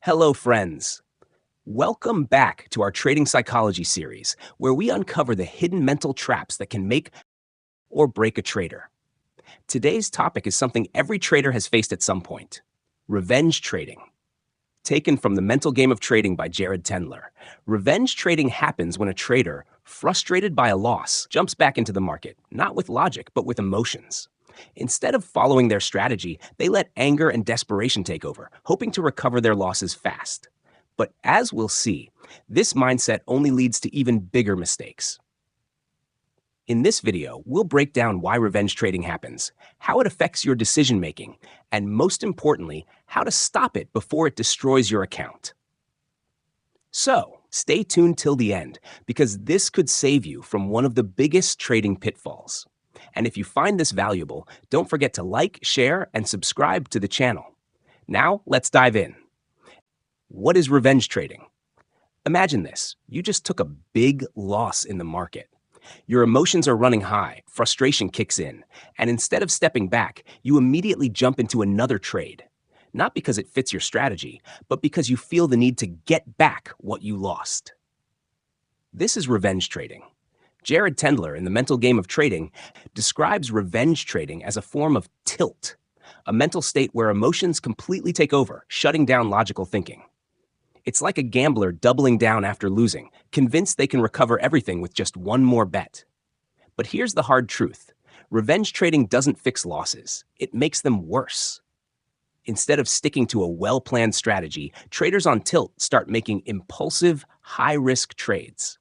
Hello, friends. Welcome back to our Trading Psychology series, where we uncover the hidden mental traps that can make or break a trader. Today's topic is something every trader has faced at some point: revenge trading. Taken from The Mental Game of Trading by Jared Tendler, revenge trading happens when a trader, frustrated by a loss, jumps back into the market, not with logic, but with emotions. Instead of following their strategy, they let anger and desperation take over, hoping to recover their losses fast. But as we'll see, this mindset only leads to even bigger mistakes. In this video, we'll break down why revenge trading happens, how it affects your decision-making, and most importantly, how to stop it before it destroys your account. So, stay tuned till the end, because this could save you from one of the biggest trading pitfalls. And if you find this valuable, don't forget to like, share, and subscribe to the channel. Now, let's dive in. What is revenge trading? Imagine this. You just took a big loss in the market. Your emotions are running high, frustration kicks in, and instead of stepping back, you immediately jump into another trade. Not because it fits your strategy, but because you feel the need to get back what you lost. This is revenge trading. Jared Tendler, in The Mental Game of Trading, describes revenge trading as a form of tilt, a mental state where emotions completely take over, shutting down logical thinking. It's like a gambler doubling down after losing, convinced they can recover everything with just one more bet. But here's the hard truth. Revenge trading doesn't fix losses. It makes them worse. Instead of sticking to a well-planned strategy, traders on tilt start making impulsive, high-risk trades.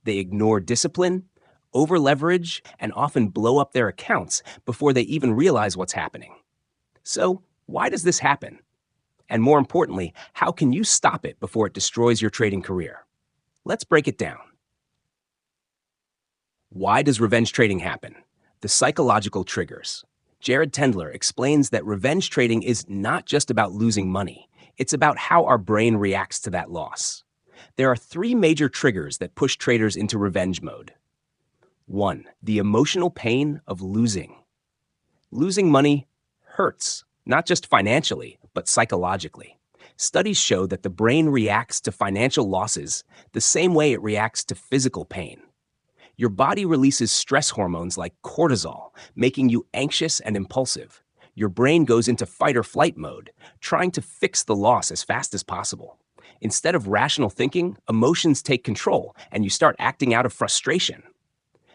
They ignore discipline, over-leverage, and often blow up their accounts before they even realize what's happening. So, why does this happen? And more importantly, how can you stop it before it destroys your trading career? Let's break it down. Why does revenge trading happen? The psychological triggers. Jared Tendler explains that revenge trading is not just about losing money. It's about how our brain reacts to that loss. There are three major triggers that push traders into revenge mode. 1. The emotional pain of losing. Losing money hurts, not just financially, but psychologically. Studies show that the brain reacts to financial losses the same way it reacts to physical pain. Your body releases stress hormones like cortisol, making you anxious and impulsive. Your brain goes into fight or flight mode, trying to fix the loss as fast as possible. Instead of rational thinking, emotions take control, and you start acting out of frustration.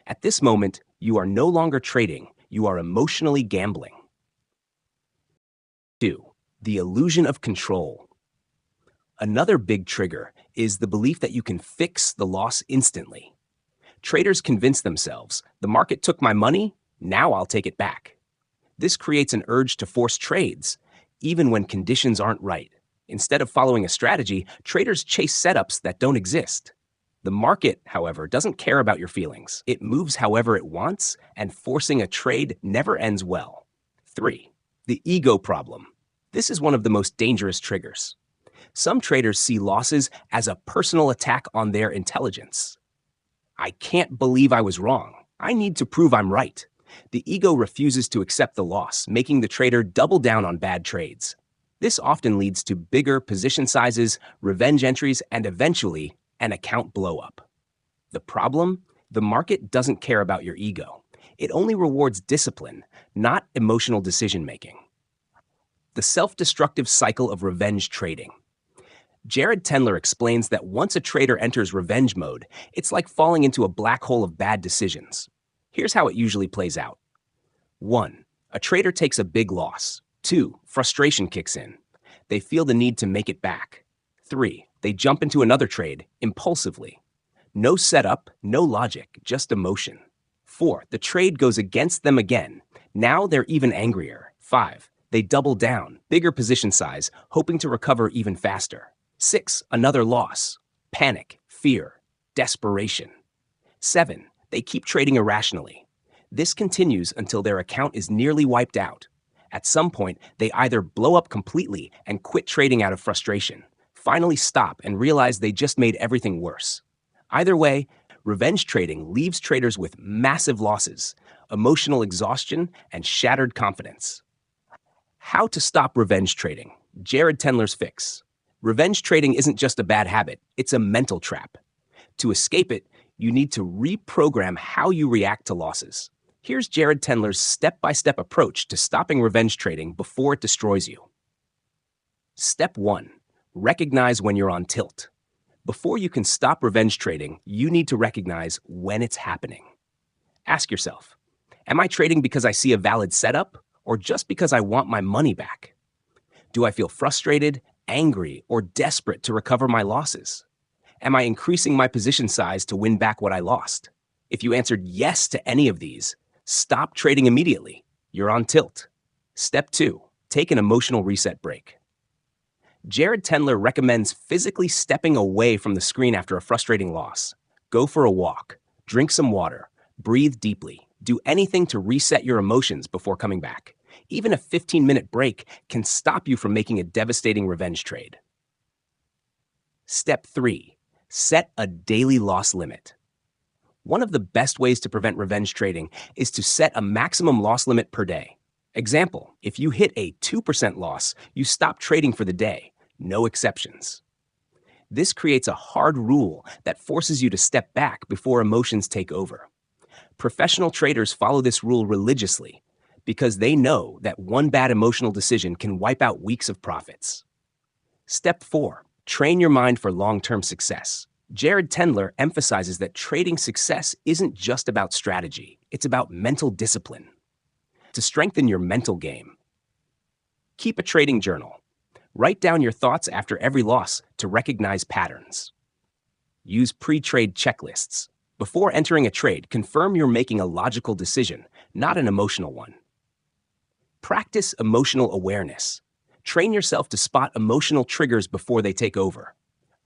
At this moment, you are no longer trading, you are emotionally gambling. 2. The illusion of control. Another big trigger is the belief that you can fix the loss instantly. Traders convince themselves, the market took my money, now I'll take it back. This creates an urge to force trades, even when conditions aren't right. Instead of following a strategy, traders chase setups that don't exist. The market, however, doesn't care about your feelings. It moves however it wants, and forcing a trade never ends well. 3. The ego problem. This is one of the most dangerous triggers. Some traders see losses as a personal attack on their intelligence. I can't believe I was wrong. I need to prove I'm right. The ego refuses to accept the loss, making the trader double down on bad trades. This often leads to bigger position sizes, revenge entries, and eventually, an account blowup. The problem? The market doesn't care about your ego. It only rewards discipline, not emotional decision-making. The self-destructive cycle of revenge trading. Jared Tendler explains that once a trader enters revenge mode, it's like falling into a black hole of bad decisions. Here's how it usually plays out. 1. A trader takes a big loss. 2. Frustration kicks in. They feel the need to make it back. 3. They jump into another trade, impulsively. No setup, no logic, just emotion. 4. The trade goes against them again. Now they're even angrier. 5. They double down, bigger position size, hoping to recover even faster. 6. Another loss. Panic, fear, desperation. 7. They keep trading irrationally. This continues until their account is nearly wiped out. At some point, they either blow up completely and quit trading out of frustration, finally stop and realize they just made everything worse. Either way, revenge trading leaves traders with massive losses, emotional exhaustion, and shattered confidence. How to stop revenge trading. Jared Tendler's fix. Revenge trading isn't just a bad habit, it's a mental trap. To escape it, you need to reprogram how you react to losses. Here's Jared Tendler's step-by-step approach to stopping revenge trading before it destroys you. Step 1. Recognize when you're on tilt. Before you can stop revenge trading, you need to recognize when it's happening. Ask yourself, am I trading because I see a valid setup or just because I want my money back? Do I feel frustrated, angry, or desperate to recover my losses? Am I increasing my position size to win back what I lost? If you answered yes to any of these, stop trading immediately. You're on tilt. Step 2. Take an emotional reset break. Jared Tendler recommends physically stepping away from the screen after a frustrating loss. Go for a walk, drink some water, breathe deeply, do anything to reset your emotions before coming back. Even a 15-minute break can stop you from making a devastating revenge trade. Step 3. Set a daily loss limit. One of the best ways to prevent revenge trading is to set a maximum loss limit per day. Example, if you hit a 2% loss, you stop trading for the day. No exceptions. This creates a hard rule that forces you to step back before emotions take over. Professional traders follow this rule religiously because they know that one bad emotional decision can wipe out weeks of profits. Step 4. Train your mind for long-term success. Jared Tendler emphasizes that trading success isn't just about strategy, it's about mental discipline. To strengthen your mental game, keep a trading journal. Write down your thoughts after every loss to recognize patterns. Use pre-trade checklists. Before entering a trade, confirm you're making a logical decision, not an emotional one. Practice emotional awareness. Train yourself to spot emotional triggers before they take over.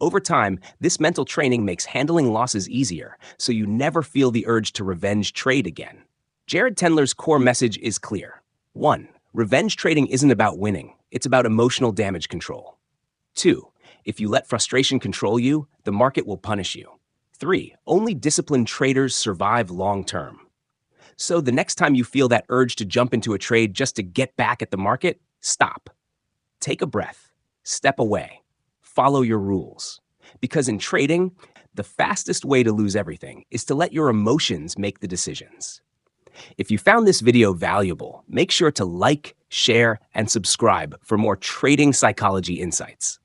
Over time, this mental training makes handling losses easier, so you never feel the urge to revenge trade again. Jared Tendler's core message is clear. 1. Revenge trading isn't about winning, it's about emotional damage control. 2. If you let frustration control you, the market will punish you. 3. Only disciplined traders survive long-term. So the next time you feel that urge to jump into a trade just to get back at the market, stop. Take a breath. Step away. Follow your rules. Because in trading, the fastest way to lose everything is to let your emotions make the decisions. If you found this video valuable, make sure to like, share, and subscribe for more trading psychology insights.